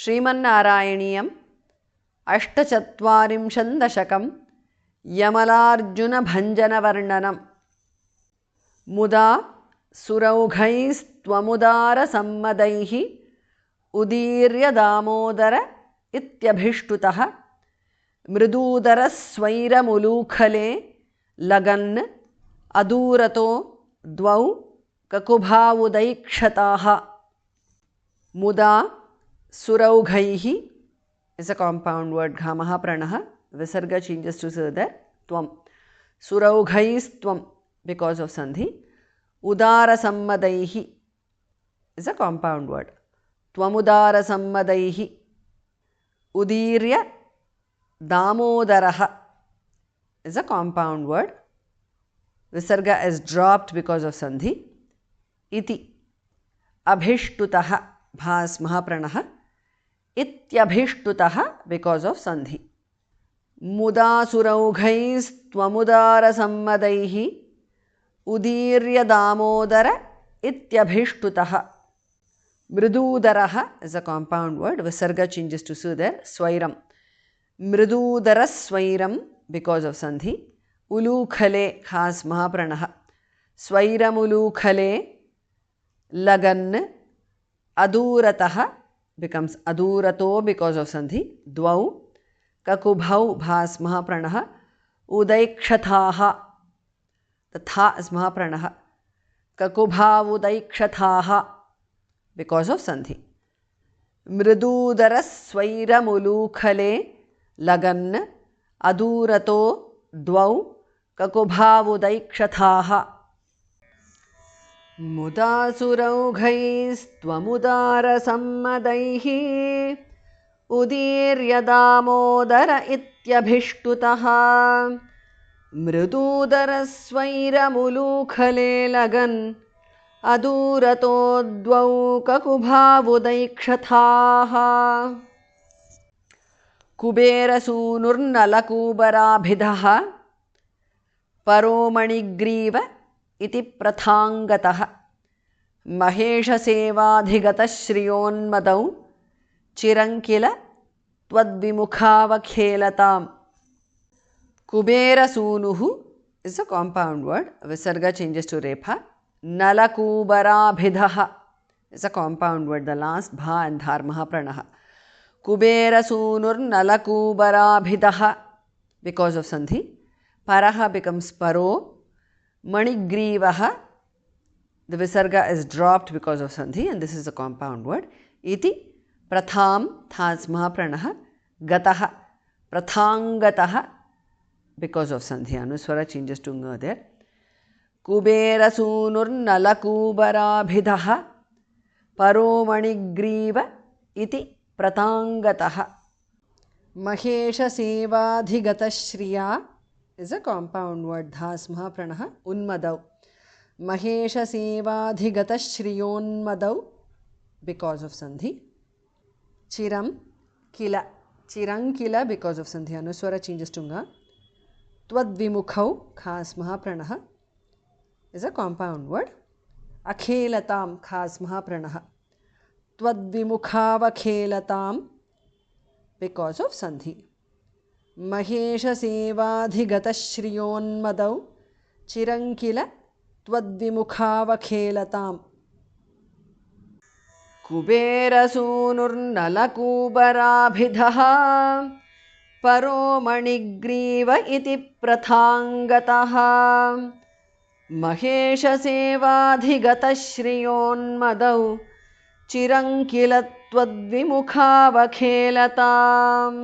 श्रीमन्नारायणीयम् अष्टचत्वारिंशन्दशकं यमलार्जुनभञ्जनवर्णनम् मुदा सुरौघैस्त्वमुदारसम्मदैः उदीर्य दामोदर इत्यभिष्टुतः मृदूदरस्वैरमुलूखले लगन् अदूरतो द्वौ ककुभावुदैक्षताः. मुदा सुरौघैः is a compound word. Ghamaha pranaha. Visarga changes to siddha. Tvam. Suraugais tvam because of sandhi. Udara sammadaihi is a compound word. Tvamudara sammadaihi. Udirya damodaraha is a compound word. Visarga is dropped because of sandhi. Iti. Abhishtutaha bhas mahapranaha. Ityabhishtutaha because of sandhi. Muda suraughaistvamudara sammadaihi udirya damodara ityabhishtutaha. Mridudaraha is a compound word. Visarga changes to su there. Swairam. Mridudaraswairam because of sandhi. Ulukhale khas mahapranaha. Swairam ulukhale lagan adurataha becomes adurato because of sandhi. Dvau kakubhau bhas mahapranaha. Udaikshathaha. The tha is mahapranaha. Kakubhav udaikshathaha because of sandhi. Mridudaraswairamulukhale lagan adurato dvau kakubhav udaikshathaha. Muda suraughaistvamudara sammadaihi udirya damodara ityabhishtutaha mridudaraswairamulukhale lagan adurato dvau kakubhavudaikshathaha. Kuberasūnurnalakūbarābhidaha paromanigrīva iti prathāngatah mahesha sevādhigatashriyoन्मदौ chirankila tvadvimukhavakhelataam. Kuberasūnuhu is a compound word. Visarga changes to repha. Nalakubarabhidaha is a compound word. The last bha and dhar mahapranaha. Kuberasūnurnalakubarabhidaha because of sandhi. Paraha becomes paro. Manigrivaha, the visarga is dropped because of sandhi and this is a compound word. Iti pratham thas mahapranaha gataha prathangataha because of sandhi. Anuswara changes to nga there. Kuberasūnurnalakubarabhidaha paromanigrīva iti prathangataha. Mahesha sevādhigatashriya is a compound word. Dhas mahapranaha unmadau. Mahesha sevādhigatashriyoन्मदौ because of sandhi. Chiram kila. Chirankila because of sandhi. Anuswara changes to nga. Twadvimukhau khas mahapranaha is a compound word. Akhelatam khas mahapranaha. Twadvimukhavakhelataam because of sandhi. Mahesha sevādhigatashriyoन्मदौ chirankila twadvimukhavakhelataam. Kuberasūnurnalakubarabhidaha paromanigrīva iti prathāngataha mahesha sevādhigatashriyoन्मदौ chirankila twadvimukhavakhelataam.